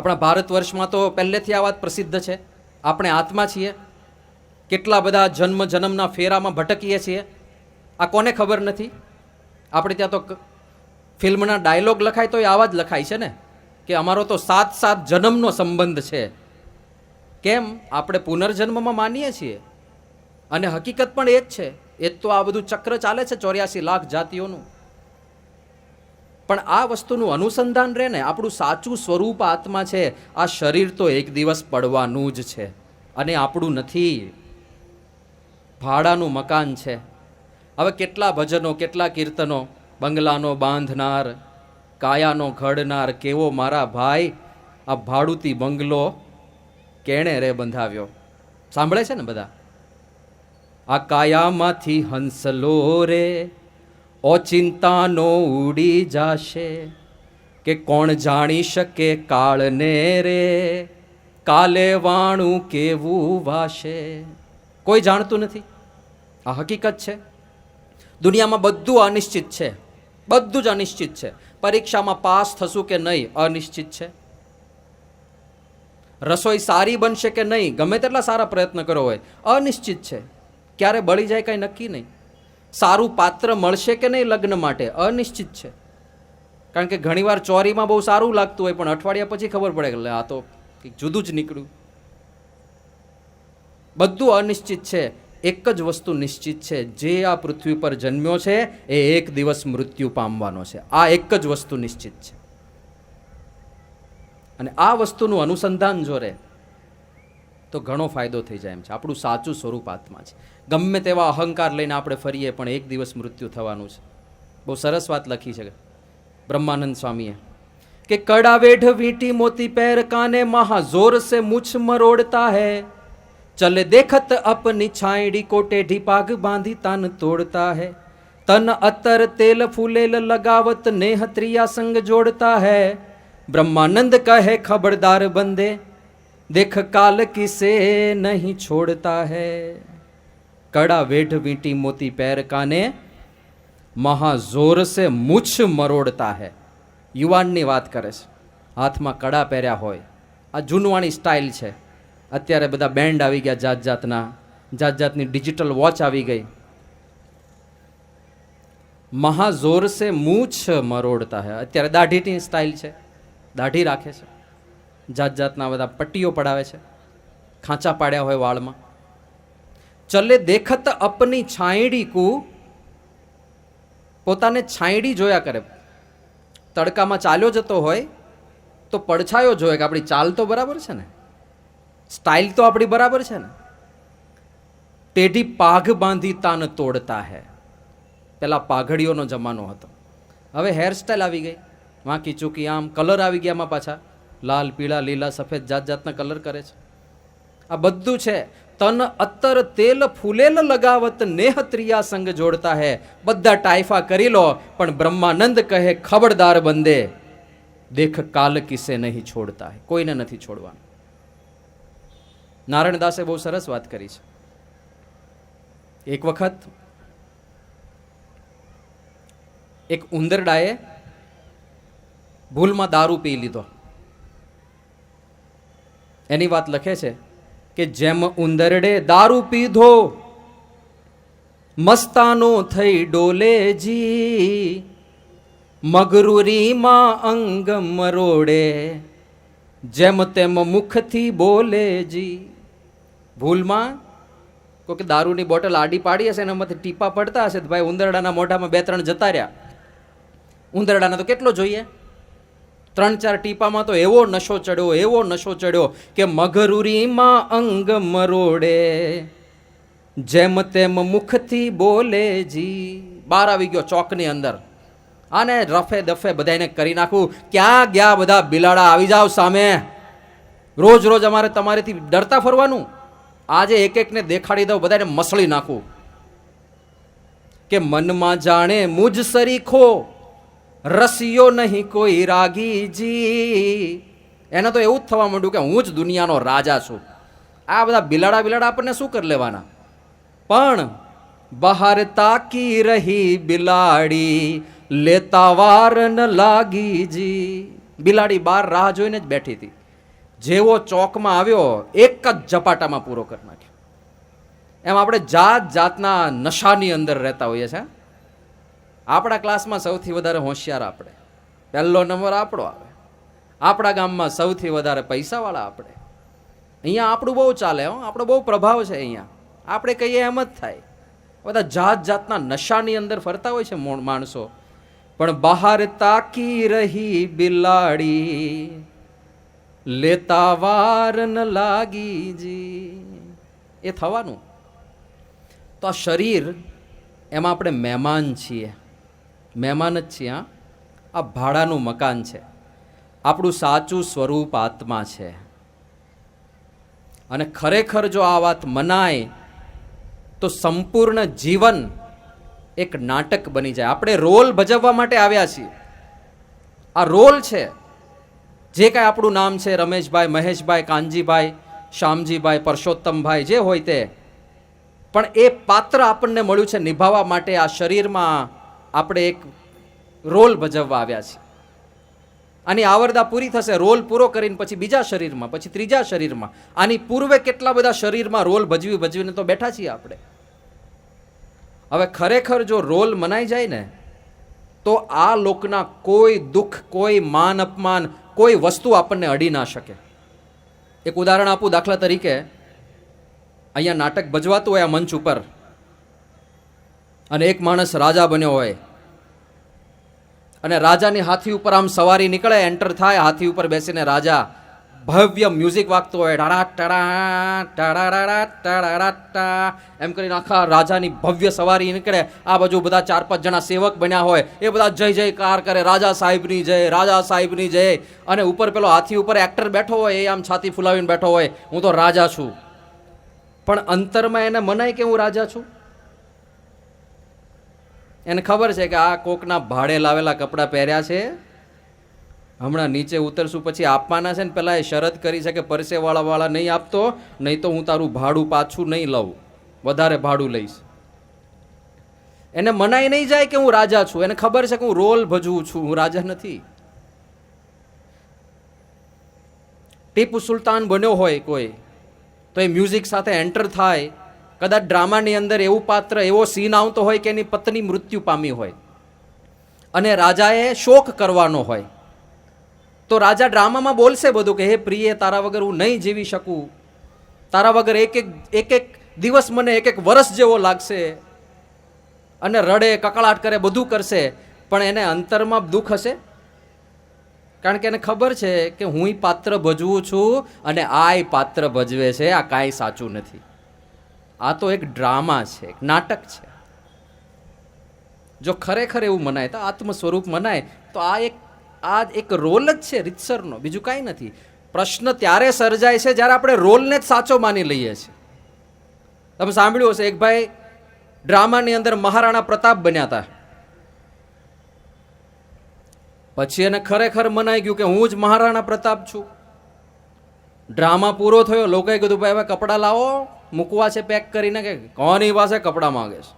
આપણા ભારત વર્ષમાં તો પહેલેથી આ વાત પ્રસિદ્ધ છે. આપણે આત્મા છીએ, કેટલા બધા જન્મ જન્મના ફેરામાં ભટકીએ છીએ. આ કોને ખબર નથી? આપણે ત્યાં તો ફિલ્મના ડાયલોગ લખાય તો આવા જ લખાય છે ને કે અમારો તો 7 જન્મનો સંબંધ છે. કેમ? આપણે પુનર્જન્મમાં માનીએ છીએ અને હકીકત પણ એ જ છે. એ જ તો આ બધું ચક્ર ચાલે છે 84 લાખ જાતિઓનું. પણ આ વસ્તુનું અનુસંધાન રહે ને, આપણું સાચું સ્વરૂપ આત્મા છે. આ શરીર તો એક દિવસ પડવાનું જ છે અને આપણું નથી, ભાડાનું મકાન છે. હવે કેટલા ભજનો, કેટલા કીર્તનો, બંગલાનો બાંધનાર, કાયાનો ઘડનાર, કેવો મારા ભાઈ આ ભાડુતી બંગલો કેણે રે બંધાવ્યો. સાંભળે છે ને બધા? આ કાયામાંથી હંસલો રે ઓચિંતાનો ઉડી જાશે, કે કોણ જાણી શકે કાળને રે કાલે વાણું કેવું વાશે. કોઈ જાણતું નથી. આ હકીકત છે. દુનિયામાં બધું અનિશ્ચિત છે, બધું જ અનિશ્ચિત છે. પરીક્ષામાં પાસ થશું કે નહીં અનિશ્ચિત છે. રસોઈ સારી બનશે કે નહીં, ગમે તેટલા સારા પ્રયત્ન કરો હોય, અનિશ્ચિત છે. ક્યારે બળી જાય કાંઈ નક્કી નહીં. સારું પાત્ર મળશે કે નહીં લગ્ન માટે, અનિશ્ચિત છે. કારણ કે ઘણીવાર ચોરીમાં બહુ સારું લાગતું હોય પણ અઠવાડિયા પછી ખબર પડે કે આ તો કંઈક જુદું જ નીકળ્યું. બધું અનિશ્ચિત છે. એક જ વસ્તુ નિશ્ચિત છે, જે આ પૃથ્વી પર જન્મ્યો છે એ એક દિવસ મૃત્યુ પામવાનો છે. આ એક જ વસ્તુ નિશ્ચિત છે. અને આ વસ્તુનું અનુસંધાન જો રહે તો ઘણો ફાયદો થઈ જાય એમ છે. આપણું સાચું સ્વરૂપ આત્મા છે. ગમે તેવા અહંકાર લઈને આપણે ફરીએ પણ એક દિવસ મૃત્યુ થવાનું છે. બહુ સરસ વાત લખી છે બ્રહ્માનંદ સ્વામીએ કે કડા વેઢ વીંટી મોતી पैर काने महा जोर से मुछ मरोड़ता है, चले देखत अपनी छाईड़ी को टेढ़ी पाग बांधी तान तोड़ता है, तन अतर तेल फूलेल लगावत नेह त्रिया संग जोड़ता है, ब्रह्मानंद कहे खबरदार बंदे देख काल किसे नहीं छोड़ता है. कड़ा वेढ़ वींटी मोती पैर काने મહા જોર સે મુછ મરોડતા હે. યુવાનની વાત કરે છે, હાથમાં કડા પહેર્યા હોય. આ જૂનવાણી સ્ટાઇલ છે. અત્યારે બધા બેન્ડ આવી ગયા જાત જાતના, જાત જાતની ડિજિટલ વોચ આવી ગઈ. મહા જોર સે મૂછ મરોડતા હે. અત્યારે દાઢીની સ્ટાઇલ છે, દાઢી રાખે છે. જાત જાતના બધા પટ્ટીઓ પડાવે છે, ખાંચા પાડ્યા હોય વાળમાં. ચલે દેખત અપની છાંયડી કુ, પોતાને છાંયડી જોયા કરે. તડકામાં ચાલ્યો જતો હોય તો પડછાયો જોયે કે આપણી ચાલ તો બરાબર છે ને, સ્ટાઇલ તો આપણી બરાબર છે ને. ટેઢી પાઘ બાંધી તાન તોડતા હે. પેલા પાઘડીઓનો જમાનો હતો, હવે હેરસ્ટાઇલ આવી ગઈ, વાંકી ચૂકી આમ. કલર આવી ગયા એમાં પાછા, લાલ, પીળા, લીલા, સફેદ, જાત જાતના કલર કરે છે. આ બધું છે. તન અત્તર તેલ ફૂલેલ લગાવત નેહ ત્રિયા સંગ જોડતા હે. બધા ટાઈફા કરી લો પણ બ્રહ્માનંદ કહે ખબરદાર બંદે દેખ કાલ કિસે નહીં છોડતા હે. કોઈને નથી છોડવાનું. નારાયણદાસે બહુ સરસ વાત કરી છે. એક વખત એક ઉંદરડાએ ભૂલમાં દારૂ પી લીધો. એની વાત લખે છે કે જેમ ઉંદરડે દારૂ પીધો મસ્તાનો થઈ ડોલેજી, મગરૂરીમાં અંગ મરોડે જેમ તેમ મુખથી બોલેજી. ભૂલમાં કોઈ દારૂની બોટલ આડી પાડી હશે ને એમાંથી ટીપા પડતા હશે તો ભાઈ ઉંદરડાના મોઢામાં 2-3 જતા રહ્યા. ઉંદરડાને તો કેટલો જોઈએ, 3-4 ટીપામાં તો એવો નશો ચડ્યો, એવો નશો ચડ્યો કે મગરૂરીમાં અંગ મરોડે જેમ તેમ મુખથી બોલેજી. બહાર આવી ગયો ચોકની અંદર, આને રફે દફે બધાને કરી નાખું. ક્યાં ગયા બધા બિલાડા, આવી જાવ સામે. રોજ રોજ અમારે તમારેથી ડરતા ફરવાનું? આજે એક એકને દેખાડી દઉં, બધાને મસળી નાખું. કે મનમાં જાણે મુજ સરીખો રસિયો નહીં કોઈ રાગીજી. એને તો એવું જ થવા માંડ્યું કે હું જ દુનિયાનો રાજા છું. આ બધા બિલાડા આપણને શું કરી લેવાના? પણ બહાર તાકી રહી બિલાડી લેતા વાર ન લાગી જી. બિલાડી બહાર રાહ જોઈને જ બેઠી હતી જેવો ચોકમાં આવ્યો એક જ ઝપાટામાં પૂરો કરી નાખ્યો. એમ આપણે જાત જાતના નશાની અંદર રહેતા હોઈએ છીએ. આપણા ક્લાસમાં સૌથી વધારે હોશિયાર આપણે, પહેલો નંબર આપણો આવે. આપણા ગામમાં સૌથી વધારે પૈસાવાળા આપણે. અહીંયા આપણું બહુ ચાલે, આપણો બહુ પ્રભાવ છે અહીંયા. આપણે કહીએ એમ જ થાય. બધા જાત જાતના નશાની અંદર ફરતા હોય છે માણસો. પણ બહાર તાકી રહી બિલાડી, લેતા વાર ન લાગી જી. એ થવાનું. તો આ શરીર, એમાં આપણે મહેમાન છીએ. મહેમાન જ છીએ. આ ભાડાનું મકાન છે. આપણું સાચું સ્વરૂપ આત્મા છે. અને ખરેખર જો આ વાત મનાય તો સંપૂર્ણ જીવન એક નાટક બની જાય. આપણે રોલ ભજવવા માટે આવ્યા છીએ. આ રોલ છે. જે કાંઈ આપણું નામ છે, રમેશભાઈ, મહેશભાઈ, કાનજીભાઈ, શ્યામજીભાઈ, પરસોત્તમભાઈ, જે હોય તે, પણ એ પાત્ર આપણને મળ્યું છે નિભાવવા માટે. આ શરીરમાં આપણે એક રોલ ભજવવા આવ્યા છીએ. આની આવરદા પૂરી થશે, રોલ પૂરો કરીને પછી બીજા શરીરમાં, પછી ત્રીજા શરીરમાં. આની પૂર્વે કેટલા બધા શરીરમાં રોલ ભજવીને તો બેઠા છીએ આપણે. હવે ખરેખર જો રોલ મનાઈ જાય ને તો આ લોકના કોઈ દુઃખ, કોઈ માન અપમાન, કોઈ વસ્તુ આપણને અડી ના શકે. એક ઉદાહરણ આપું. દાખલા તરીકે અહીંયા નાટક ભજવાતું હોય આ મંચ ઉપર, અને એક માણસ રાજા બન્યો હોય, અને રાજાની હાથી ઉપર આમ સવારી નીકળે, એન્ટર થાય, હાથી ઉપર બેસીને રાજા, ભવ્ય મ્યુઝિક વાગતું હોય, ટાડા ટાડા ટાડા ટાડા ટા, એમ કરીને આખા રાજાની ભવ્ય સવારી નીકળે. આ બાજુ બધા 4-5 જણા સેવક બન્યા હોય, એ બધા જય જયકાર કરે, રાજા સાહેબની જય, રાજા સાહેબની જય. અને ઉપર પેલો હાથી ઉપર એક્ટર બેઠો હોય, એ આમ છાતી ફુલાવીને બેઠો હોય, હું તો રાજા છું. પણ અંતરમાં એને મનાય કે હું રાજા છું? એને ખબર છે કે આ કોકના ભાડે લાવેલા કપડાં પહેર્યા છે, હમણાં નીચે ઉતરશું પછી આપવાના છે ને. પેલા એ શરત કરી છે કે પરસેવાળા નહીં આપતો, નહીં તો હું તારું ભાડું પાછું નહીં લઉં, વધારે ભાડું લઈશ. એને મનાઈ નહીં જાય કે હું રાજા છું. એને ખબર છે કે હું રોલ ભજવું છું, હું રાજા નથી. ટીપુ સુલતાન બન્યો હોય કોઈ, તો એ મ્યુઝિક સાથે એન્ટર થાય. કદાચ ડ્રામાની અંદર એવું પાત્ર, એવો સીન આવતો હોય કે એની પત્ની મૃત્યુ પામી હોય અને રાજાએ શોક કરવાનો હોય, તો રાજા ડ્રામામાં બોલશે બધું કે હે પ્રિય, તારા વગર હું નહીં જીવી શકું, તારા વગર એક એક દિવસ મને એક વર્ષ જેવો લાગશે. અને રડે, કકળાટ કરે, બધું કરશે, પણ એને અંતરમાં દુઃખ હશે. કારણ કે એને ખબર છે કે હું પાત્ર ભજવું છું અને આ પાત્ર ભજવે છે, આ કાંઈ સાચું નથી. આ તો એક ડ્રામા છે, એક નાટક છે. જો ખરેખર એવું મનાય, તો આત્મ સ્વરૂપ મનાય, તો આ એક રોલ જ છે રીતસરનો, બીજું કાંઈ નથી. પ્રશ્ન ત્યારે સર્જાય છે જ્યારે આપણે રોલને જ સાચો માની લઈએ છીએ. તમે સાંભળ્યું હશે, એક ભાઈ ડ્રામાની અંદર મહારાણા પ્રતાપ બન્યા હતા. પછી એને ખરેખર મનાઈ ગયું કે હું જ મહારાણા પ્રતાપ છું. ડ્રામા પૂરો થયો, લોકોએ કીધું ભાઈ હવે કપડાં લાવો, મૂકવા છે પેક કરીને. કે કોની પાસે કપડાં માંગે છે?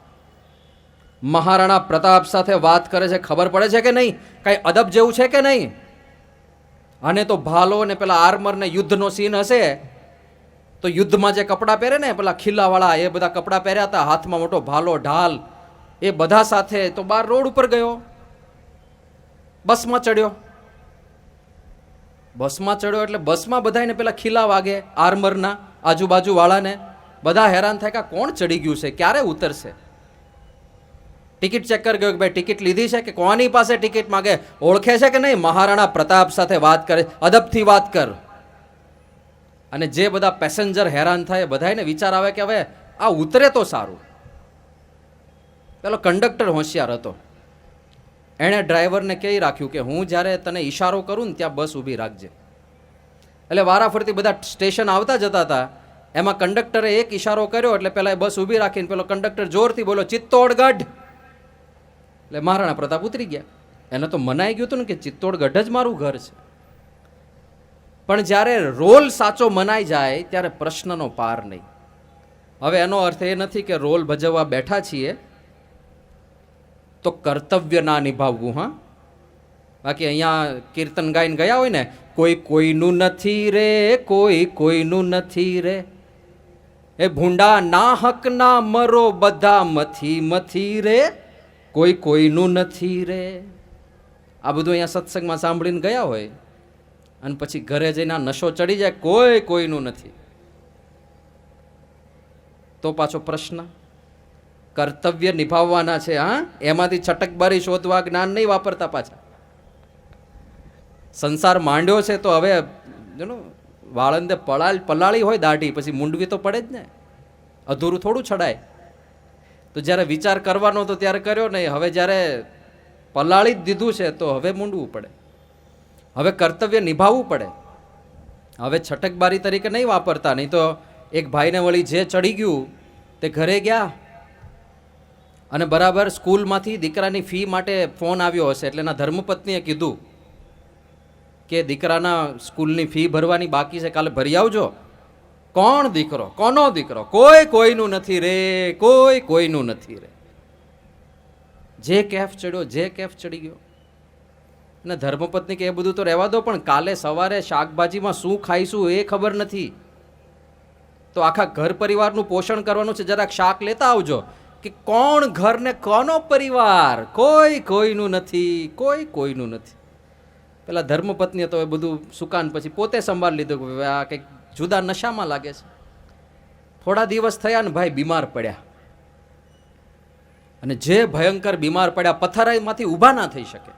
મહારાણા પ્રતાપ સાથે વાત કરે છે, ખબર પડે છે કે નહીં કઈ અદબ જેવું છે કે નહીં? અને તો ભાલો ને પેલા આર્મર ને યુદ્ધનો સીન હશે, તો યુદ્ધમાં જે કપડાં પહેરે ને પેલા ખીલાવાળા, એ બધા કપડાં પહેર્યા હતા, હાથમાં મોટો ભાલો, ઢાલ, એ બધા સાથે તો બહાર રોડ ઉપર ગયો, બસમાં ચડ્યો. બસમાં ચડ્યો એટલે બસમાં બધાને પેલા ખીલા વાગે, આર્મરના આજુબાજુ વાળાને. બધા હેરાન થાય કે કોણ ચડી ગયું છે, ક્યારે ઉતરશે? ટિકિટ ચેક કરી ગયો કે ભાઈ ટિકિટ લીધી છે? કે કોની પાસે ટિકિટ માગે? ઓળખે છે કે નહીં? મહારાણા પ્રતાપ સાથે વાત કરે, અદબથી વાત કર. અને જે બધા પેસેન્જર હેરાન થાય, બધાને વિચાર આવે કે હવે આ ઉતરે તો સારું. પેલો કંડક્ટર હોશિયાર હતો, એણે ડ્રાઈવરને કહી રાખ્યું કે હું જ્યારે તને ઈશારો કરું ને ત્યાં બસ ઊભી રાખજે. એટલે વારાફરતી બધા સ્ટેશન આવતા જતા હતા, એમાં કંડક્ટરે એક ઈશારો કર્યો એટલે પેલા બસ ઊભી રાખીને પેલો કંડક્ટર જોરથી બોલો, ચિત્તોડગઢ. એટલે મહારાણા પ્રતાપ ઉતરી ગયા. એને તો મનાઈ ગયું હતું ને કે ચિત્તોડગઢ જ મારું ઘર છે. પણ જ્યારે રોલ સાચો મનાઈ જાય ત્યારે પ્રશ્નનો પાર નહીં. હવે એનો અર્થ એ નથી કે રોલ ભજવવા બેઠા છીએ તો કર્તવ્ય ના નિભાવવું. હા, બાકી અહીંયા કીર્તન ગાઈને ગયા હોય ને કોઈ કોઈનું નથી રે, કોઈ કોઈનું નથી રે. એ ભૂંડા ના હક ના મરો, બધા મથી મથી રે, કોઈ કોઈનું નથી રે. આ બધું અહીંયા સત્સંગમાં સાંભળીને ગયા હોય અને પછી ઘરે જઈને નશો ચડી જાય, કોઈ કોઈનું નથી. તો પાછો પ્રશ્ન, કર્તવ્ય નિભાવવાના છે. હા, એમાંથી છટકબારી શોધવા જ્ઞાન નહીં વાપરતા પાછા. સંસાર માંડ્યો છે તો હવે વાળંદે પલાળી હોય દાઢી, પછી મૂંડવી તો પડે જ ને, અધૂરું થોડું છડાય. તો જ્યારે વિચાર કરવાનો તો ત્યારે કર્યો નહીં, હવે જ્યારે પલાળી જ દીધું છે તો હવે મૂંડવું પડે, હવે કર્તવ્ય નિભાવવું પડે. હવે છટકબારી તરીકે નહીં વાપરતા. નહીં તો એક ભાઈને વળી જે ચડી ગયું તે ઘરે ગયા અને બરાબર સ્કૂલમાંથી દીકરાની ફી માટે ફોન આવ્યો હશે, એટલે એના ધર્મપત્નીએ કીધું કે દીકરાના સ્કૂલની ફી ભરવાની બાકી છે, કાલે ભરી આવજો. કોણ દીકરો, કોનો દીકરો? કોઈ કોઈનું નથી રે, કોઈ કોઈનું નથી રે. જે કેફ ચડ્યો, જે કેફ ચડી ગયો. અને ધર્મપત્ની કે એ બધું તો રહેવા દો, પણ કાલે સવારે શાકભાજીમાં શું ખાઈશું એ ખબર નથી, તો આખા ઘર પરિવારનું પોષણ કરવાનું છે, જરાક શાક લેતા આવજો. કે કોણ ઘર ને કોનો પરિવાર? કોઈ કોઈનું નથી, કોઈ કોઈનું નથી. પેલા ધર્મપત્નીએ તો એ બધું સુકાન પછી પોતે સંભાળ લીધું કે આ કંઈક જુદા નશામાં લાગે છે. થોડા દિવસ થયા ને ભાઈ બીમાર પડ્યા, અને જે ભયંકર બીમાર પડ્યા, પથારીમાંથી ઊભા ના થઈ શકે,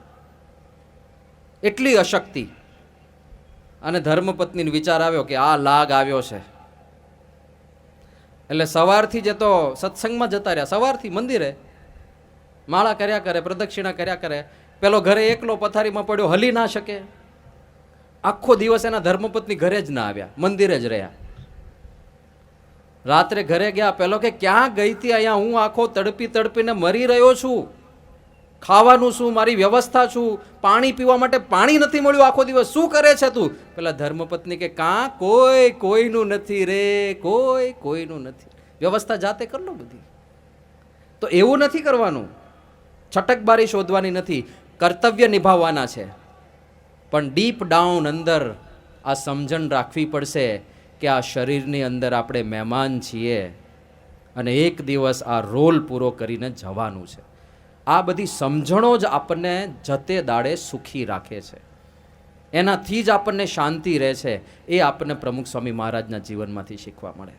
એટલી અશક્તિ. અને ધર્મપત્નીને વિચાર આવ્યો કે આ લાગ આવ્યો છે. એટલે સવારથી જ તો સત્સંગમાં જતા રહ્યા, સવારથી મંદિરે માળા કર્યા કરે, પ્રદક્ષિણા કર્યા કરે. પેલો ઘરે એકલો પથારીમાં પડ્યો, હલી ના શકે. આખો દિવસ એના ધર્મપત્ની ઘરે જ ના આવ્યા, મંદિરે જ રહ્યા. રાત્રે ઘરે ગયા, પેલો કે ક્યાં ગઈ હતી? અહીંયા હું આખો તડપી તડપીને મરી રહ્યો છું, ખાવાનું શું, મારી વ્યવસ્થા શું, પાણી પીવા માટે પાણી નથી મળ્યું, આખો દિવસ શું કરે છે તું? પેલા ધર્મપત્ની કે કાં કોઈ કોઈનું નથી રે, કોઈ કોઈનું નથી. વ્યવસ્થા જાતે કર લો બધી. તો એવું નથી કરવાનું, છટકબારી શોધવાની નથી, કર્તવ્ય નિભાવવાના છે. પણ ડીપ ડાઉન અંદર આ સમજણ રાખવી પડશે કે આ શરીરની અંદર આપણે મહેમાન છીએ અને એક દિવસ આ રોલ પૂરો કરીને જવાનું છે. આ બધી સમજણો જ આપણને જતે દાડે સુખી રાખે છે, એનાથી જ આપણને શાંતિ રહે છે. એ આપણને પ્રમુખ સ્વામી મહારાજના જીવનમાંથી શીખવા મળે.